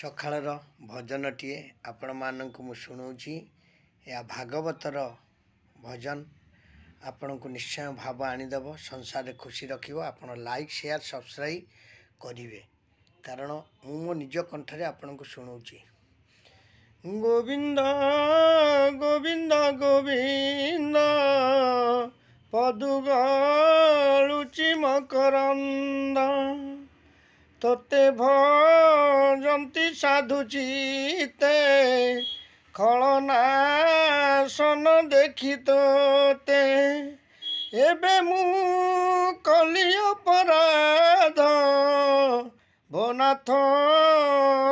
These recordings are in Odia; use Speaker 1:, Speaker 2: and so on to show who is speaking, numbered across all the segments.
Speaker 1: ସକାଳର ଭଜନଟିଏ ଆପଣମାନଙ୍କୁ ମୁଁ ଶୁଣାଉଛି। ଏହା ଭାଗବତର ଭଜନ। ଆପଣଙ୍କୁ ନିଶ୍ଚୟ ଭାବ ଆଣିଦେବ, ସଂସାରରେ ଖୁସି ରଖିବ। ଆପଣ ଲାଇକ୍, ସେୟାର, ସବସ୍କ୍ରାଇବ୍ କରିବେ, କାରଣ ମୁଁ ମୋ ନିଜ କଣ୍ଠରେ ଆପଣଙ୍କୁ ଶୁଣାଉଛି। ଗୋବିନ୍ଦ ଗୋବିନ୍ଦ ଗୋବିନ୍ଦ ପଦୁ ଗଳୁଚି ମକରନ୍ଦ, ତୋତେ ଭଜନ୍ତି ସାଧୁ ଚିତେ, ଖଳନାଶନ ଦେଖି ତୋତେ। ଏବେ ମୁଁ କଲି ଅପରାଧ, ଭୋନାଥ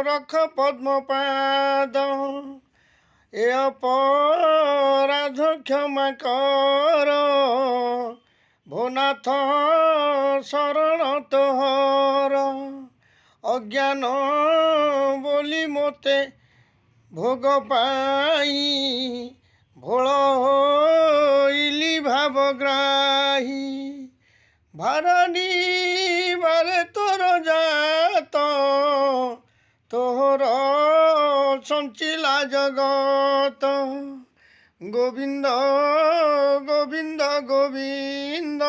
Speaker 1: ରଖ ପଦ୍ମପାଦ। ଏ ଅପରାଧ କ୍ଷମା କର, ଭୋନାଥ ଶରଣ ତୋହର। ଅଜ୍ଞାନ ବୋଲି ମୋତେ ଭୋଗ ପାଇ, ଭୋଳ ହୋଇଲି ଭାବଗ୍ରାହୀ। ଭାରନି ବାରେ ତୋର ଜାତ, ତୋହର ସଞ୍ଚିଲା ଜଗତ। ଗୋବିନ୍ଦ ଗୋବିନ୍ଦ ଗୋବିନ୍ଦ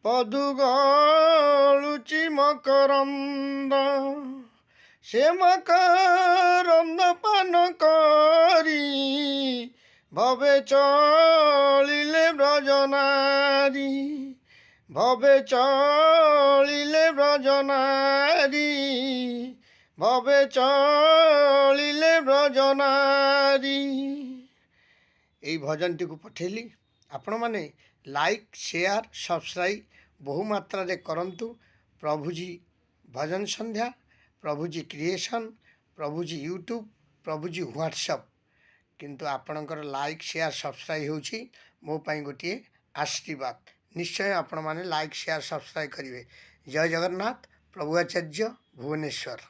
Speaker 1: ପଦୁ ଗଳୁଚି ମକରନ୍ଦ, ସେ ମକରନ୍ଦ ପାନ କରି ଭବେ ଚଳିଲେ ବ୍ରଜନାରୀ। ଭବେ ଚଳିଲେ ବ୍ରଜନାରୀ, ଭବେ ଚଳିଲେ ବ୍ରଜନାରୀ। এই ଭଜନଟିକୁ ପଠେଇଲି। ଆପଣମାନେ ଲାଇକ୍, ସେୟାର, ସବସ୍କ୍ରାଇବ୍ ବହୁ ମାତ୍ରାରେ କରନ୍ତୁ। ପ୍ରଭୁଜୀ ଭଜନ ସନ୍ଧ୍ୟା, ପ୍ରଭୁଜୀ କ୍ରିଏସନ୍, ପ୍ରଭୁଜୀ ୟୁଟ୍ୟୁବ୍, ପ୍ରଭୁଜୀ ହ୍ୱାଟ୍ସଆପ୍। କିନ୍ତୁ ଆପଣଙ୍କର ଲାଇକ୍, ସେୟାର, ସବସ୍କ୍ରାଇବ୍ ହେଉଛି ମୋ ପାଇଁ ଗୋଟିଏ ଆଶୀର୍ବାଦ। ନିଶ୍ଚୟ ଆପଣମାନେ ଲାଇକ୍, ସେୟାର, ସବସ୍କ୍ରାଇବ୍ କରିବେ। ଜୟ ଜଗନ୍ନାଥ। ପ୍ରଭୁ ଆଚାର୍ଯ୍ୟ, ଭୁବନେଶ୍ୱର।